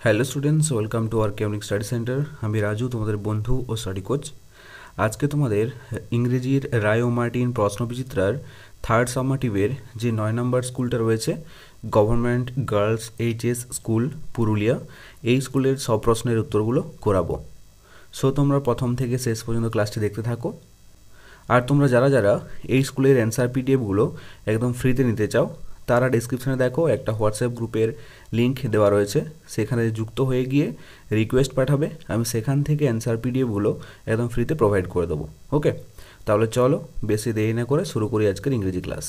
Hello students, welcome to our কেমনিক study centre. আমি রাজু, তোমাদের বন্ধু ও স্টাডি কোচ। আজকে তোমাদের ইংরেজির রায় ও মার্টিন প্রশ্নবিচিত্রার থার্ড সামাটিভের যে 9 নম্বর স্কুলটা রয়েছে, government girls HS school Purulia, এই স্কুলের সব প্রশ্নের উত্তরগুলো করাবো। সো তোমরা প্রথম থেকে শেষ পর্যন্ত ক্লাসটি দেখতে থাকো। আর তোমরা যারা যারা এই স্কুলের অ্যান্সার পিডিএফগুলো একদম ফ্রিতে নিতে চাও, তারা ডিসক্রিপশানে দেখো একটা হোয়াটসঅ্যাপ গ্রুপের লিঙ্ক দেওয়া রয়েছে, সেখানে যুক্ত হয়ে গিয়ে রিকোয়েস্ট পাঠাবে, আমি সেখান থেকে অ্যান্সার পিডিএফগুলো একদম ফ্রিতে প্রোভাইড করে দেবো। ওকে, তাহলে চলো বেশি দেরি না করে শুরু করি আজকের ইংরেজি ক্লাস।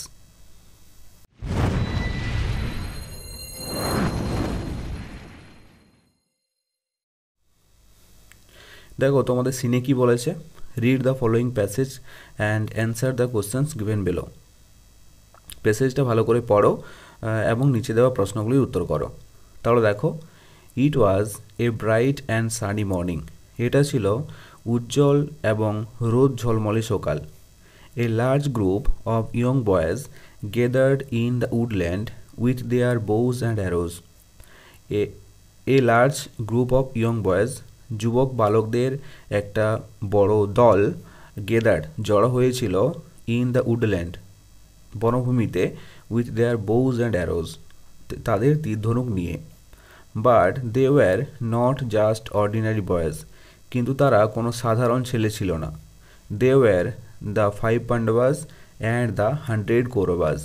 দেখো তোমাদের সিনে কি বলেছে, read the following passage and answer the questions given below. প্যাসেজটা ভালো করে পড়ো এবং নিচে দেওয়া প্রশ্নগুলির উত্তর করো। তাহলে দেখো, it was a bright and sunny morning. এটা ছিল উজ্জ্বল এবং রোদ ঝলমলে সকাল। A large group of young boys gathered in the woodland with their bows and arrows. A large group of young boys, যুবক বালকদের একটা বড় দল, গেদার্ড জড়ো হয়েছিল, ইন দ্য উডল্যান্ড বনভূমিতে, with their bows and arrows তাদের তীরধনুক নিয়ে। But they were not just ordinary boys, কিন্তু তারা কোনো সাধারণ ছেলে ছিল না। They were the 5 Pandavas and the 100 Kauravas.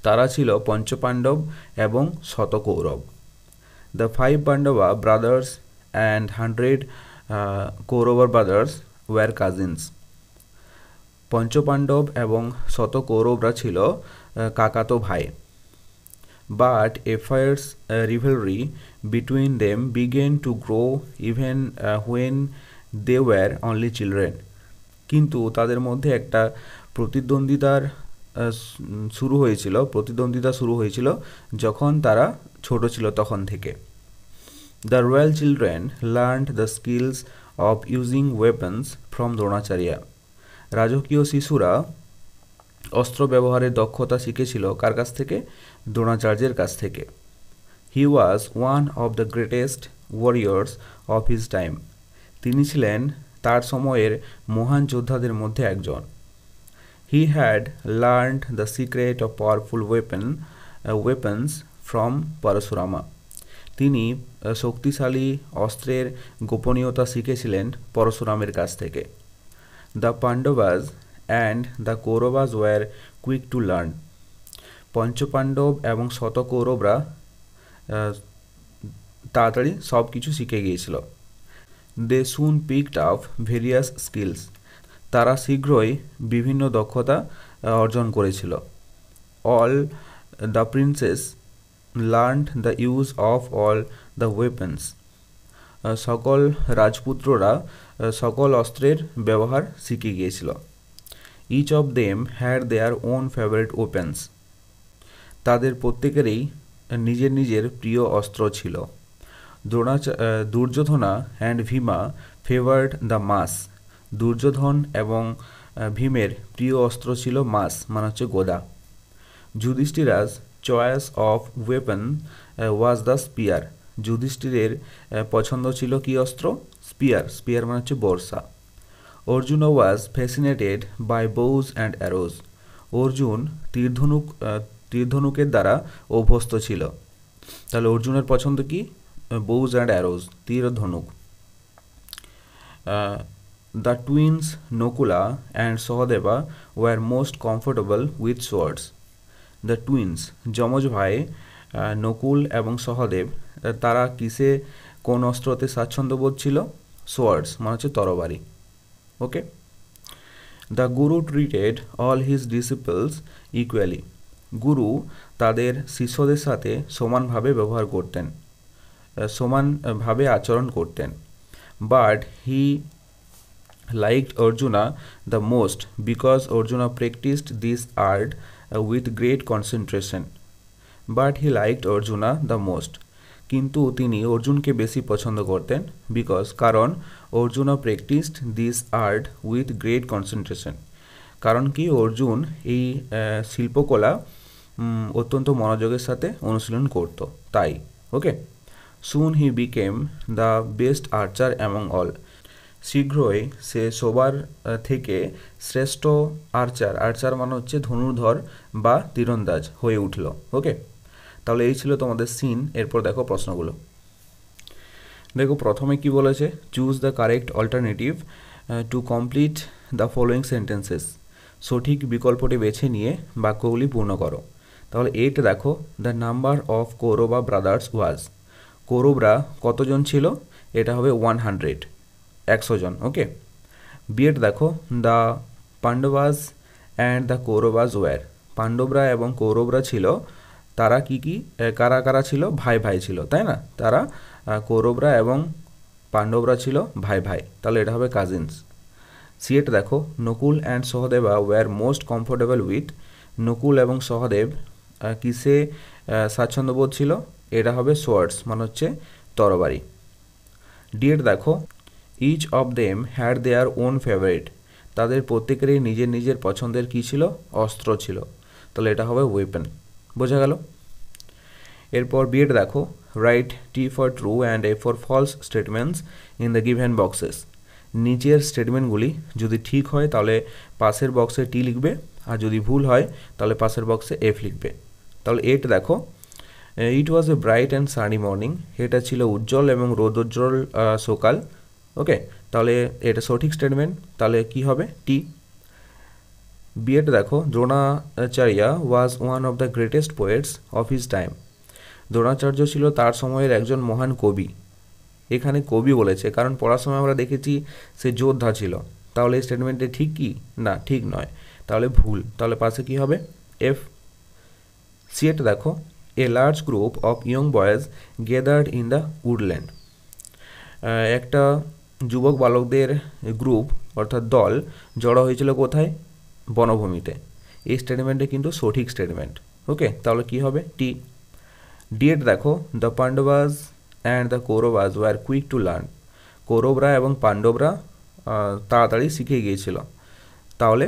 তারা ছিল পঞ্চপাণ্ডব এবং শতকৌরব। The 5 Pandava brothers and 100 Kaurava brothers were cousins. পঞ্চপাণ্ডব এবং শতকৌরবরা ছিল কাকাতো ভাই। But a fierce rivalry between them began to grow even when they were only children. কিন্তু তাদের মধ্যে একটা প্রতিদ্বন্দ্বিতা শুরু হয়েছিল যখন তারা ছোট ছিল, তখন থেকে। The royal children learned the skills of using weapons from Dronacharya. রাজকীয় শিশুরা অস্ত্র ব্যবহারের দক্ষতা শিখেছিল কার কাছ থেকে? দ্রোণাচার্যের কাছ থেকে। He was one of the greatest warriors of his time. তিনি ছিলেন তার সময়ের মহান যোদ্ধাদের মধ্যে একজন। He had learned the secret of powerful weapons from Parashurama. তিনি শক্তিশালী অস্ত্রের গোপনীয়তা শিখেছিলেন পরশুরামের কাছ থেকে। The Pandavas and the Kauravas were quick to learn. পঞ্চপাণ্ডব এবং শতকৌরবরা তাড়াতাড়ি সব কিছু শিখে গিয়েছিল। They soon picked up various skills. তারা শীঘ্রই বিভিন্ন দক্ষতা অর্জন করেছিল। All the princes learned the use of all the weapons. সকল রাজপুত্ররা সকল অস্ত্রের ব্যবহার শিখে গিয়েছিল। Each of them had their own favourite weapons. তাদের প্রত্যেকেরই নিজের নিজের প্রিয় অস্ত্র ছিল। Duryodhana and Bhima favoured the mace. Duryodhan এবং ভীমের প্রিয় অস্ত্র ছিল মাস, মানে হচ্ছে গোদা। Yudhishthira's choice of weapon was the spear. যুধিষ্ঠিরের পছন্দ ছিল কি অস্ত্র? স্পিয়ার। স্পিয়ার মানে হচ্ছে বর্ষা। Arjun was fascinated by bows and arose. Arjun তীরধনুকের দ্বারা অভ্যস্ত ছিল। তাহলে অর্জুনের পছন্দ কি? বোজ অ্যান্ড অ্যারোজ, তীর ধনুক। The twins Nakula and Sahadeva war most comfortable with swords. The twins, যমজ ভাই নকুল এবং সহদেব, তারা কিসে, কোন অস্ত্রতে স্বাচ্ছন্দ্যবোধ ছিল? সোয়ার্ডস মানে হচ্ছে তরবারি। ওকে। The Guru treated all his ডিসিপলস equally. গুরু তাদের শিষ্যদের সাথে সমানভাবে ব্যবহার করতেন, সমানভাবে আচরণ করতেন। But he liked Arjuna the most because Arjuna practised this art with great concentration. But he liked Arjuna the most, কিন্তু তিনি অর্জুনকে বেশি পছন্দ করতেন। বিকজ, কারণ Arjuna practised this art with great concentration. কারণ কি? অর্জুন এই শিল্পকলা অত্যন্ত মনোযোগের সাথে অনুশীলন করত, তাই। Okay, soon he became the best archer among all. শীঘ্রই সে সবার থেকে শ্রেষ্ঠ আর্চার মানে হচ্ছে ধনুর্ধর বা তীরন্দাজ হয়ে উঠল। ওকে, তাহলে এই ছিল তোমাদের সিন। এরপর দেখো প্রশ্নগুলো। দেখো প্রথমে কি বলেছে, choose the correct alternative to complete the following sentences. সঠিক বিকল্পটি বেছে নিয়ে বাক্যগুলি পূর্ণ করো। তাহলে 8 দেখো, the number of Kaurava brothers was. কৌরবরা কতজন ছিল, এটা হবে 100, 100 জন। ওকে। বিএড দেখো, the Pandavas and the Kauravas were. পাণ্ডবরা এবং কৌরবরা ছিল, তারা কি কি কারা কারা ছিল, ভাই ভাই ছিল, তাই না? তারা কৌরবরা এবং পাণ্ডবরা ছিল ভাই ভাই, তাহলে এটা হবে কাজিনস। সিএট দেখো, Nakul and Sahadeva were most comfortable with. Nakul এবং সহদেব কিসে স্বাচ্ছন্দ্যবোধ ছিল, এটা হবে সোয়ার্ডস মানে হচ্ছে তরবারি। ডিএড দেখো, each of them had their own favourite. তাদের প্রত্যেকেরই নিজের নিজের পছন্দের কী ছিল, অস্ত্র ছিল, তাহলে এটা হবে ওয়েপন। বোঝা গেল? এরপর বিএড দেখো, write T for true and A for false statements in the given boxes. নিচের স্টেটমেন্টগুলি যদি ঠিক হয় তাহলে পাশের বক্সে টি লিখবে, আর যদি ভুল হয় তাহলে পাশের বক্সে এফ লিখবে। তাহলে 8 দেখো, it was a bright and sunny morning. এটা ছিল উজ্জ্বল এবং রোদোজ্জ্বল সকাল। ওকে, তাহলে এটা সঠিক স্টেটমেন্ট, তাহলে কি হবে, টি। বিএড দেখো, Dronacharya was one of the greatest poets of his time. Dronacharya ছিল তার সময়ের একজন মহান কবি। এখানে কবি বলেছে, কারণ পড়ার সময় আমরা দেখেছি সে যোদ্ধা ছিল। তাহলে এই স্টেটমেন্টে ঠিক কি না, ঠিক নয়, তাহলে ভুল। তাহলে পাশে কি হবে, এফ। সিএট দেখো, এ large group of young boys gathered in the woodland. একটা যুবক বালকদের গ্রুপ অর্থাৎ দল জড়ো হয়েছিল কোথায়, বনভূমিতে। এই স্টেটমেন্টে কিন্তু সঠিক স্টেটমেন্ট। ওকে, তাহলে কি হবে, টি। ডিএড দেখো, the Pandavas and the Kauravas were quick to learn. কৌরবরা এবং পাণ্ডবরা তাড়াতাড়ি শিখে গিয়েছিল, তাহলে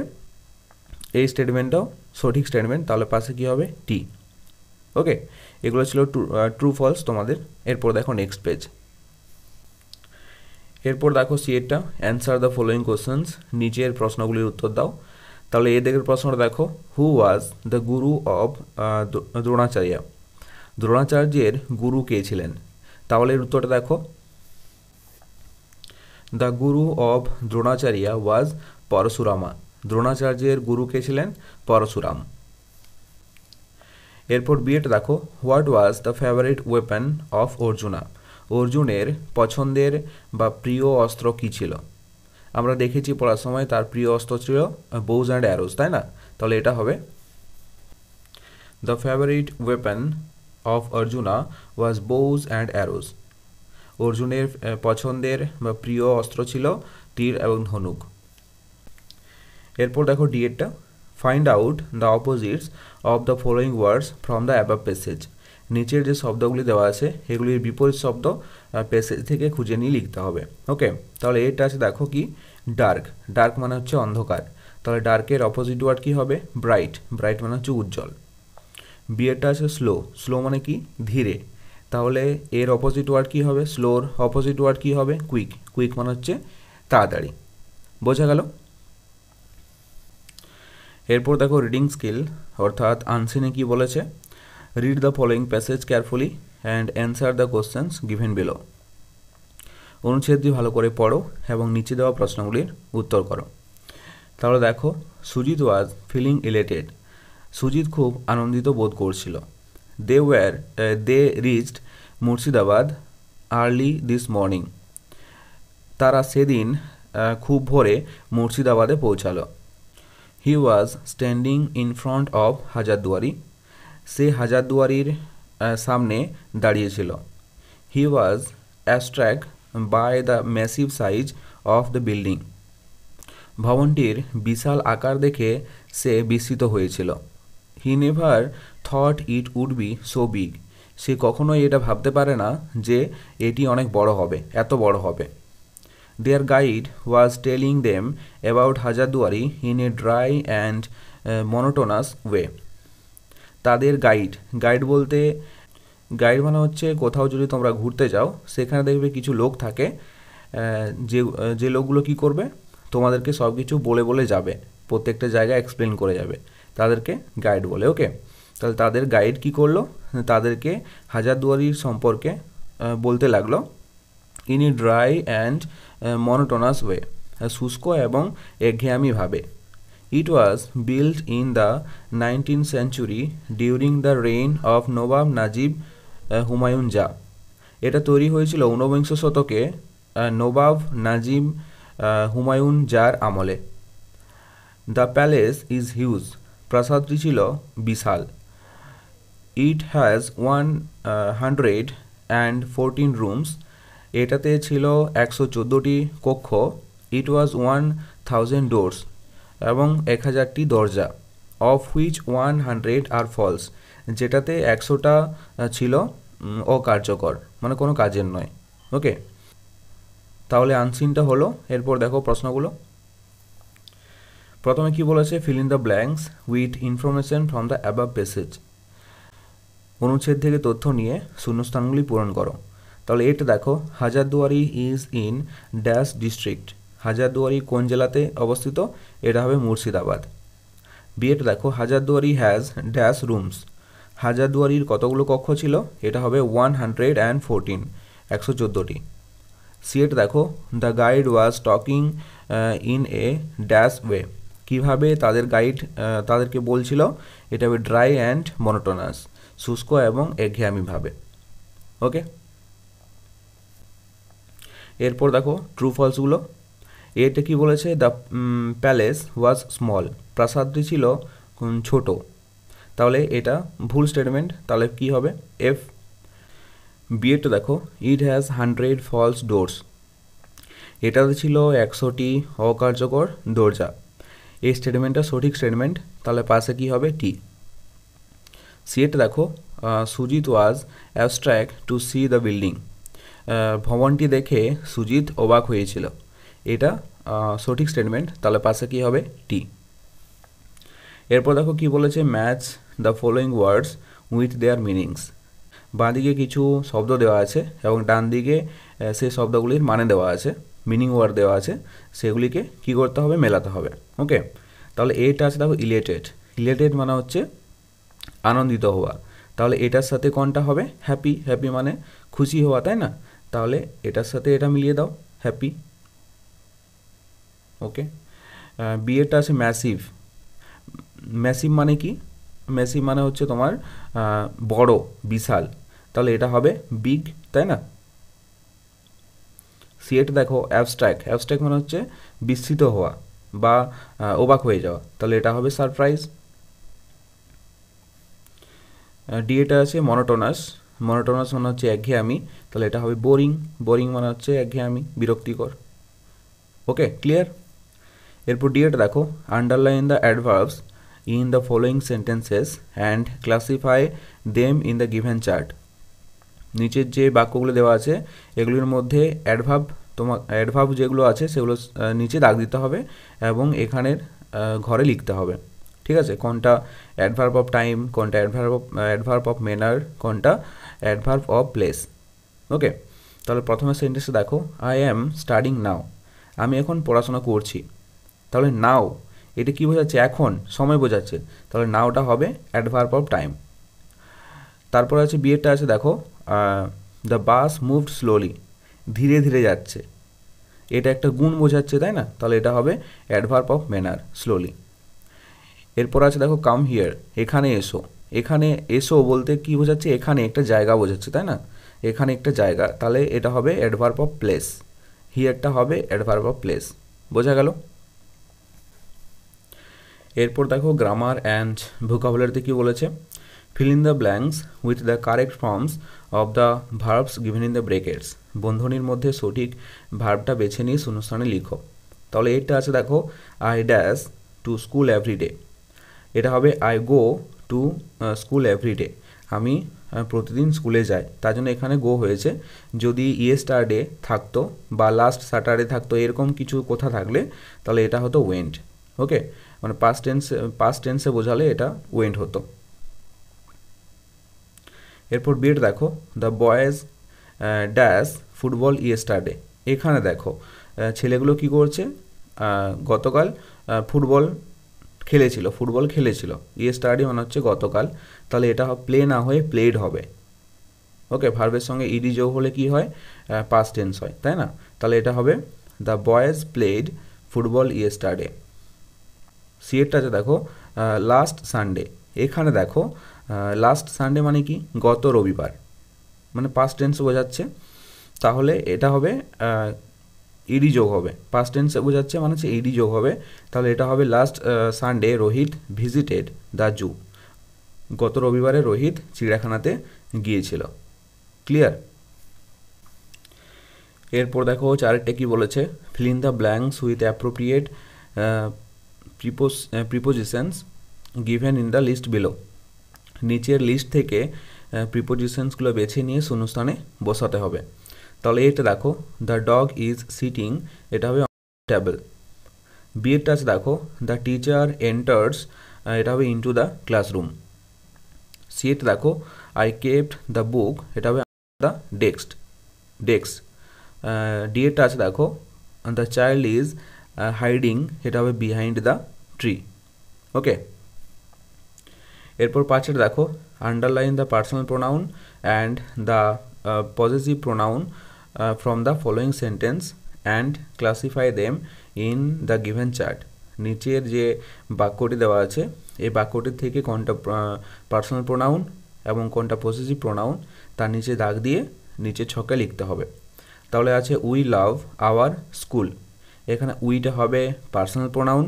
এই স্টেটমেন্টটাও সঠিক স্টেটমেন্ট, তাহলে পাশে কী হবে, টি। ওকে, এগুলো ছিল ট্রু ফলস তোমাদের। এরপর দেখো নেক্সট পেজ। এরপর দেখো সিএটটা, অ্যান্সার দ্য ফলোয়িং কোশ্চেন্স। নিচের প্রশ্নগুলির উত্তর দাও। তাহলে এ দিকের প্রশ্নটা দেখো, হু was the Guru of Dronacharya. দ্রোণাচার্যের গুরু কে ছিলেন, তাহলে এর উত্তরটা দেখো, দ্য গুরু অফ দ্রোণাচার্য ওয়াজ পরশুরামা। দ্রোণাচার্যের গুরু কে ছিলেন, পরশুরাম। এরপর বিএড দেখো, what was the favourite weapon of Arjuna. অর্জুনের পছন্দের বা প্রিয় অস্ত্র কী ছিল। আমরা দেখেছি পড়ার সময় তার প্রিয় অস্ত্র ছিল বোজ অ্যান্ড অ্যারোস, তাই না? তাহলে এটা হবে, the favourite weapon of Arjuna was bows and arrows. অর্জুনের পছন্দের বা প্রিয় অস্ত্র ছিল তীর এবং ধনুক। এরপর দেখো ডিএডটা, find out the opposites of the following words from the above passage. নিচের যে শব্দগুলি দেওয়া আছে এগুলির বিপরীত শব্দ প্যাসেজ থেকে খুঁজে নিয়ে লিখতে হবে। ওকে, তাহলে এটা আছে দেখো কি, ডার্ক। ডার্ক মানে হচ্ছে অন্ধকার, তাহলে ডার্কের অপোজিট ওয়ার্ড কী হবে, ব্রাইট। ব্রাইট মানে হচ্ছে উজ্জ্বল। বিএডটা আছে স্লো। স্লো মানে কি, ধীরে, তাহলে এর অপোজিট ওয়ার্ড কী হবে, স্লোর অপোজিট ওয়ার্ড কী হবে, কুইক। কুইক মানে হচ্ছে তাড়াতাড়ি। বোঝা গেল? এরপর দেখো রিডিং স্কিল অর্থাৎ আনসিনে কি বলেছে, read the following passage carefully and answer the questions given below. অনুচ্ছেদটি ভালো করে পড়ো এবং নিচে দেওয়া প্রশ্নগুলির উত্তর করো। তাহলে দেখো, Sujit was feeling elated. Sujit খুব আনন্দিত বোধ করছিল। They reached Murshidabad early this morning. তারা সেদিন খুব ভোরে মুর্শিদাবাদে পৌঁছালো। He was standing in front of Hazarduari. সে হাজারদুয়ারির সামনে দাঁড়িয়েছিল। He was awestruck by the massive size of the building. ভবনটির বিশাল আকার দেখে সে বিস্মিত হয়েছিল। He never thought it would be so big. সে কখনোই এটা ভাবতে পারে না যে এটি অনেক বড় হবে, এত বড় হবে। Their guide was telling them about Hazarduari in a dry and monotonous way. তাদের গাইড বলতে গাইড মানে হচ্ছে কোথাও যদি তোমরা ঘুরতে যাও সেখানে দেখবে কিছু লোক থাকে, যে যে লোকগুলো কি করবে, তোমাদেরকে সব কিছু বলে বলে যাবে, প্রত্যেকটা জায়গায় এক্সপ্লেন করে যাবে, তাদেরকে গাইড বলে। ওকে, তাহলে তাদের গাইড কি করলো, তাদেরকে হাজারদুয়ারির সম্পর্কে বলতে লাগলো in a dry and monotonous way, শুষ্ক এবং একঘেয়ামিভাবে। It was build in the 19th century during the reign of Nawab Najib Humayun Jah. এটা তৈরি হয়েছিল ঊনবিংশ শতকে নবাব নাজিব হুমায়ুন জার আমলে। দ্য প্যালেস ইজ হিউজ, প্রাসাদটি ছিল বিশাল। ইট হ্যাজ 114 রুমস, এটাতে ছিল 114টি কক্ষ। ইট ওয়াজ 1000 ডোরস, এবং 1000টি দরজা। অফ হুইচ 100 আর ফলস, যেটাতে 100টা ছিল অকার্যকর, মানে কোনো কাজের নয়। ওকে, তাহলে আনসিনটা হলো। এরপর দেখো প্রশ্নগুলো। প্রথমে কি বলেছে, fill in the blanks with information from the above passage. অনুচ্ছেদ থেকে তথ্য নিয়ে শূন্যস্থানগুলি পূরণ করো। তাহলে এটা দেখো, Hazarduari is in dash district, Hazarduari কোন জেলাতে অবস্থিত, এটা হবে মুর্শিদাবাদ। বিয়েটা দেখো, হাজারদুয়ারি হ্যাজ ড্যাশ রুমস, হাজারদুয়ারির কতগুলো কক্ষ ছিল, এটা হবে 114, 114টি। সিয়েট দেখো, the guide was talking in a dash way, কীভাবে তাদের গাইড তাদেরকে বলছিল, এটা হবে ড্রাই অ্যান্ড মনোটোনাস, শুষ্ক এবং একঘেয়ামিভাবে। ওকে, এরপর দেখো ট্রু ফলসগুলো। এটা কি বলেছে, দ্য প্যালেস ওয়াজ স্মল, প্রাসাদটি ছিল ছোট, তাহলে এটা ভুল স্টেটমেন্ট, তাহলে কি হবে এফ। বিয়েটা দেখো, ইট হ্যাজ 100 ফলস ডোরস, এটাতে ছিল 100টি অকার্যকর দরজা। এই স্টেটমেন্টটা সঠিক স্টেটমেন্ট, তাহলে পাশে কি হবে টি। সিয়েটা দেখো, Sujit was abstract to see the building, ভবনটি দেখে সুজিত অবাক হয়েছিল, এটা সঠিক স্টেটমেন্ট, তাহলে পাশে কি হবে টি। এরপর দেখো কি বলেছে, match the following words with their meanings. বাঁ দিকে কিছু শব্দ দেওয়া আছে এবং ডান দিকে সেই শব্দগুলির মানে দেওয়া আছে, মিনিং ওয়ার্ড দেওয়া আছে, সেগুলিকে কি করতে হবে, মেলাতে হবে। ওকে, তাহলে এটা আছে দেখো ইলেটেড, ইলেটেড মানে হচ্ছে আনন্দিত হওয়া, তাহলে এটার সাথে কোনটা হবে, হ্যাপি, হ্যাপি মানে খুশি হওয়া, তাই না, তাহলে এটার সাথে এটা মিলিয়ে দাও, হ্যাপি। ওকে, বিয়েটা আছে ম্যাসিভ, ম্যাসিভ মানে কি, ম্যাসিভ মানে হচ্ছে তোমার বড়, বিশাল, তাহলে এটা হবে বিগ, তাই না। সিয়েট দেখো অ্যাবস্ট্র্যাক্ট, অ্যাবস্ট্র্যাক্ট মানে হচ্ছে বিস্মিত হওয়া বা অবাক হয়ে যাওয়া, তাহলে এটা হবে সারপ্রাইজ। ডিএটা আছে মনোটোনাস, মনোটোনাস মানে হচ্ছে একঘেয়েমি, তাহলে এটা হবে বোরিং, বোরিং মানে হচ্ছে একঘেয়েমি, বিরক্তিকর। ওকে, ক্লিয়ার। এরপর ডিএটা দেখো, underline the adverbs in the following sentences and classify them in the given chart. নিচের যে বাক্যগুলো দেওয়া আছে এগুলির মধ্যে অ্যাডভার্ব যেগুলো আছে সেগুলো নিচে দাগ দিতে হবে এবং এখানের ঘরে লিখতে হবে, ঠিক আছে, কোনটা অ্যাডভার্ব অফ টাইম, কোনটা অ্যাডভার্ব অফ ম্যানার, কোনটা অ্যাডভার্ব অফ প্লেস। ওকে, তাহলে প্রথমে সেন্টেন্সে দেখো, আই অ্যাম স্টাডিং নাও, আমি এখন পড়াশোনা করছি, তাহলে নাও এটা কী বোঝাচ্ছে, এখন, সময় বোঝাচ্ছে, তাহলে নাওটা হবে অ্যাডভার্ব অফ টাইম। তারপর আছে বিয়েরটা আছে দেখো, দ্য বাস মুভড স্লোলি, ধীরে ধীরে যাচ্ছে, এটা একটা গুণ বোঝাচ্ছে, তাই না, তাহলে এটা হবে অ্যাডভার্ব অফ ম্যানার, স্লোলি। এরপর আছে দেখো কাম হিয়ার, এখানে এসো, এখানে এসো বলতে কি বোঝাচ্ছে, এখানে একটা জায়গা বোঝাচ্ছে, তাই না, এখানে একটা জায়গা, তাহলে এটা হবে অ্যাডভার্ব অফ প্লেস, হিয়ারটা হবে অ্যাডভার্ব অফ প্লেস, বোঝা গেল। এরপর দেখো গ্রামার অ্যান্ড ভোকাবুলারিতে কী বলেছে, fill in the blanks with the correct forms of the verbs given in the brackets, বন্ধনীর মধ্যে সঠিক ভার্বটা বেছে নিয়ে শূন্যস্থানে লিখো। তাহলে এটা আছে দেখো, I dash to school everyday, এটা হবে I go to school everyday, আমি প্রতিদিন স্কুলে যাই, তার জন্য এখানে গো হয়েছে। যদি ইয়েস্টারডে থাকতো বা লাস্ট স্যাটারডে থাকতো এরকম কিছু কথা থাকলে তাহলে এটা হতো ওয়েন্ট। ওকে, মানে পাস্ট টেন্সে বোঝালে এটা ওয়েন্ট হতো। এরপর বিট দেখো, the boys dash football yesterday. এখানে দেখো ছেলেগুলো কি করছে, গতকাল ফুটবল খেলেছিল। ইয়েস্টারডে মানে হচ্ছে গতকাল, তাহলে এটা প্লে না হয়ে প্লেড হবে। ওকে, ভার্বের সঙ্গে ইডি যোগ হলে কি হয়, পাস্ট টেন্স হয়, তাই না? তাহলে এটা হবে the boys played football yesterday. সিএরটা আছে দেখো, লাস্ট সানডে। এখানে দেখো লাস্ট সানডে মানে কি, গত রবিবার, মানে পাস্ট টেন্স বোঝাচ্ছে, তাহলে এটা হবে ইডি যোগ হবে। পাস্ট টেন্স বোঝাচ্ছে মানে হচ্ছে ইডি যোগ হবে, তাহলে এটা হবে last Sunday Rohit visited the zoo. গত রবিবারে রোহিত চিড়িয়াখানাতে গিয়েছিল। ক্লিয়ার? এরপর দেখো চারেরটা কি বলেছে, fill in the blanks with appropriate prepositions given in the list below. নিচের লিস্ট থেকে প্রিপোজিশনসগুলো বেছে নিয়ে শূন্যস্থানে বসাতে হবে। তাহলে এটা দেখো, দ্য ডগ ইজ সিটিং, এটা হবে টেবল। বিয়েরটা আছে দেখো, দ্য টিচার এন্টার্স, এটা হবে ইনটু দ্য ক্লাসরুম। সিএটা দেখো, আই কেপ্ট দ্য বুক, এটা হবে দ্য ডেস্ক। ডিএটা আছে দেখো, দ্য চাইল্ড ইজ হাইডিং, এটা হবে বিহাইন্ড দ্য ট্রি। ওকে, এরপর পাঁচের দেখো, underline the personal pronoun and the possessive pronoun from the following sentence and classify them in the given chart. নিচের যে বাক্যটি দেওয়া আছে, এই বাক্যটির থেকে কোনটা পার্সোনাল প্রোনাউন এবং কোনটা পজেসিভ প্রোনাউন তার নিচে দাগ দিয়ে নিচে ছকে লিখতে হবে। তাহলে আছে উই লাভ আওয়ার স্কুল, এখানে উইটা হবে পার্সোনাল প্রোনাউন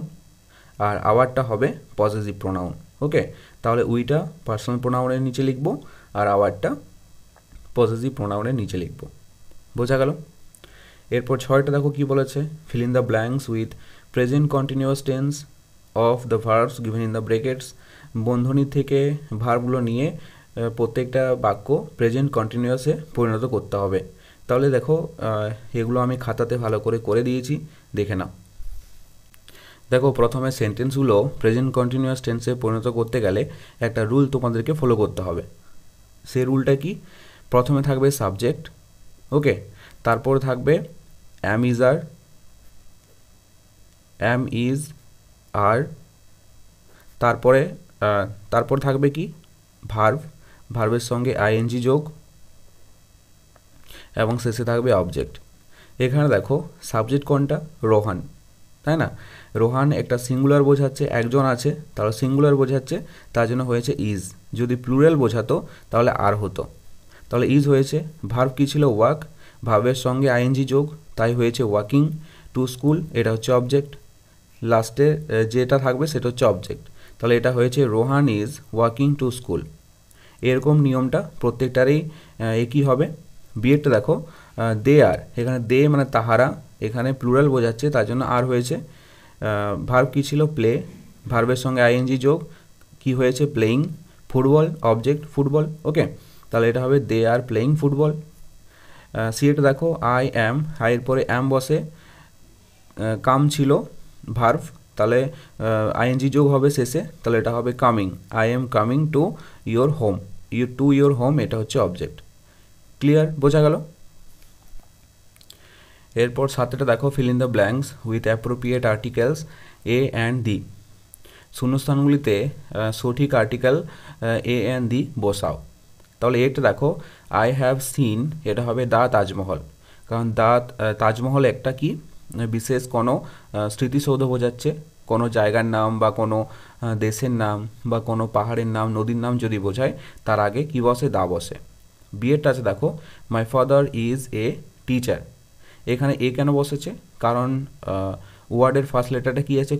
আর আওয়ারটা হবে পজেসিভ প্রোনাউন। ওকে, তাহলে উইটা পার্সোনাল প্রোনাউনের নিচে লিখব আর আওয়ারটা পজেসিভ প্রোনাউনের নিচে লিখব। বোঝা গেল? এরপর ছয়টা দেখো কি বলেছে, fill in the blanks with present continuous tense of the verbs given in the brackets. বন্ধনী থেকে ভার্বগুলো নিয়ে প্রত্যেকটা বাক্য প্রেজেন্ট কন্টিনিউয়াসে পরিণত করতে হবে। তাহলে দেখো এগুলো আমি খাতাতে ভালো করে দিয়েছি, দেখে নাও। দেখো প্রথমে সেন্টেন্সগুলো প্রেজেন্ট কন্টিনিউয়াস টেন্সে পরিণত করতে গেলে একটা রুল তোমাদেরকে ফলো করতে হবে। সেই রুলটা কি, প্রথমে থাকবে সাবজেক্ট, ওকে, তারপর থাকবে অ্যাম ইজ আর, তারপর থাকবে কি ভার্বের সঙ্গে আইএনজি যোগ, এবং শেষে থাকবে অবজেক্ট। এখানে দেখো সাবজেক্ট কোনটা, রোহান, তাই না? রোহান একটা সিঙ্গুলার বোঝাচ্ছে, একজন আছে, তাহলে সিঙ্গুলার বোঝাচ্ছে, তার জন্য হয়েছে ইজ। যদি প্লুরাল বোঝাতো তাহলে আর হতো, তাহলে ইজ হয়েছে। ভার্ব কী ছিল, ওয়াক, ভার্বের সঙ্গে আইএনজি যোগ, তাই হয়েছে ওয়াকিং টু স্কুল, এটা হচ্ছে অবজেক্ট। লাস্টে যেটা থাকবে সেটা হচ্ছে অবজেক্ট, তাহলে এটা হয়েছে Rohan is walking to school. এরকম নিয়মটা প্রত্যেকটারই একই হবে। বিয়েরটা দেখো, দে আর, এখানে দে মানে তাহারা, এখানে প্লুরাল বোঝাচ্ছে তার জন্য আর হয়েছে। ভার্ব কী ছিল, প্লে, ভার্বের সঙ্গে আইএনজি যোগ, কি হয়েছে, playing. Football, object football. Okay, তাহলে এটা হবে দে আর প্লেয়িং ফুটবল। সিএটা দেখো, আই অ্যাম, আইয়ের পরে অ্যাম বসে, কাম ছিল ভার্ব, তাহলে আইএনজি যোগ হবে শেষে, তাহলে এটা হবে coming. I am coming to your home, to your home এটা হচ্ছে অবজেক্ট। ক্লিয়ার? বোঝা গেল? এরপর সাথেটা দেখো, fill in the blanks with appropriate articles a and the. শূন্যস্থানগুলিতে সঠিক আর্টিকেল এ অ্যান্ড দি বসাও। তাহলে এটা দেখো, আই হ্যাভ সিন, এটা হবে দ্য তাজমহল, কারণ দ্য তাজমহল একটা কি বিশেষ কোনো স্মৃতিসৌধ বোঝাচ্ছে। কোনো জায়গার নাম বা কোনো দেশের নাম বা কোনো পাহাড়ের নাম, নদীর নাম যদি বোঝায় তার আগে কি বসে, দা বসে। বিয়েরটা আছে দেখো, my father is a teacher, এখানে এ কেন বসেছে, কারণ ওয়ার্ডের ফার্স্ট লেটারটা কি আছে,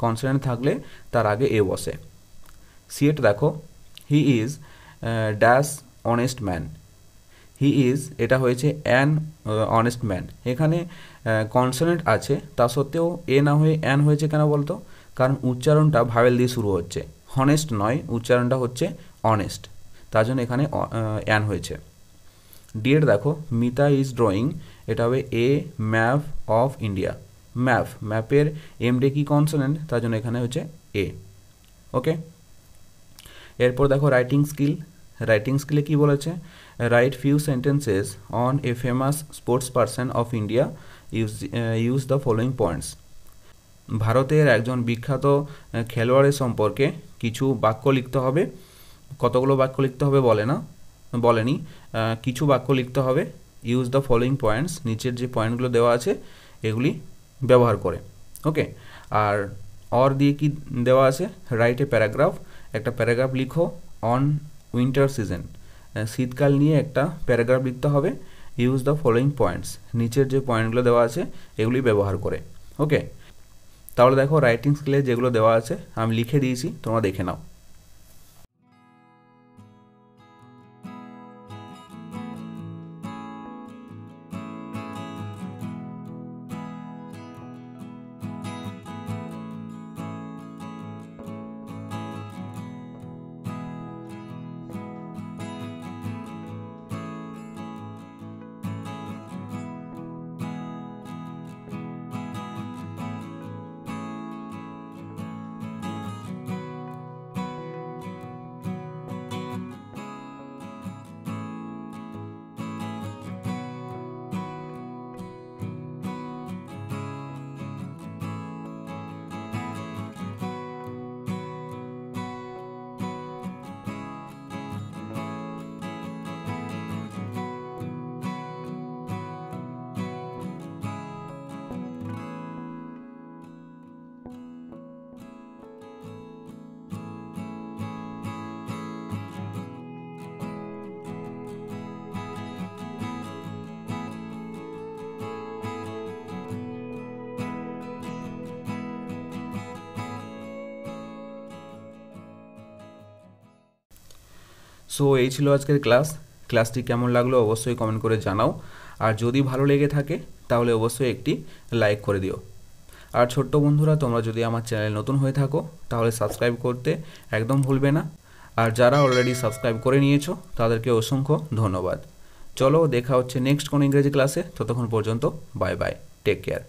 কনসোনেন্ট থাকলে তার আগে এ বসে। সিএটা দেখো, he is dash honest man, he is এটা হয়েছে অ্যান অনেস্ট ম্যান। এখানে কনসোনেন্ট আছে, তা সত্ত্বেও এ না হয়ে অ্যান হয়েছে কেন বলতো, কারণ উচ্চারণটা ভাওয়েল দিয়ে শুরু হচ্ছে, হনেস্ট নয়, উচ্চারণটা হচ্ছে অনেস্ট, তার জন্য এখানে অ্যান হয়েছে। ডিএড দেখো, মিতা ইজ ড্রয়িং, এটা হবে এ ম্যাপ অফ ইন্ডিয়া, ম্যাপের এমডে কি কনসোনেন্ট, তার জন্য এখানে হচ্ছে এ। ওকে, এরপর দেখো রাইটিং স্কিল, রাইটিং স্কিলে কি বলেছে, right few sentences on a famous sports person of India, use the following points. ভারতের একজন বিখ্যাত খেলোয়াড়ের সম্পর্কে কিছু বাক্য লিখতে হবে। কতগুলো বাক্য লিখতে হবে বলেনি, কিছু বাক্য লিখতে হবে। ইউজ দ্য ফলোয়িং পয়েন্টস, নিচের যে পয়েন্টগুলো দেওয়া আছে এগুলি ব্যবহার করে। ওকে, আর অর দিয়ে কি দেওয়া আছে, রাইট এ প্যারাগ্রাফ, একটা প্যারাগ্রাফ লিখো অন উইন্টার সিজন, শীতকাল নিয়ে একটা প্যারাগ্রাফ লিখতে হবে। ইউজ দ্য ফলোয়িং পয়েন্টস, নিচের যে পয়েন্টগুলো দেওয়া আছে এগুলি ব্যবহার করে। ওকে, তাহলে দেখো রাইটিং স্কিলে যেগুলো দেওয়া আছে আমি লিখে দিয়েছি, তোমরা দেখে নাও। সো এই ছিল আজকের ক্লাসটি কেমন লাগলো অবশ্যই কমেন্ট করে জানাও, আর যদি ভালো লেগে থাকে তাহলে অবশ্যই একটি লাইক করে দিও। আর ছোট্ট বন্ধুরা, তোমরা যদি আমার চ্যানেল নতুন হয়ে থাকো তাহলে সাবস্ক্রাইব করতে একদম ভুলবে না, আর যারা অলরেডি সাবস্ক্রাইব করে নিয়েছো তাদেরকে অসংখ্য ধন্যবাদ। চলো দেখা হচ্ছে নেক্সট কোনো ইংরেজি ক্লাসে, ততক্ষণ পর্যন্ত বাই বাই, টেক কেয়ার।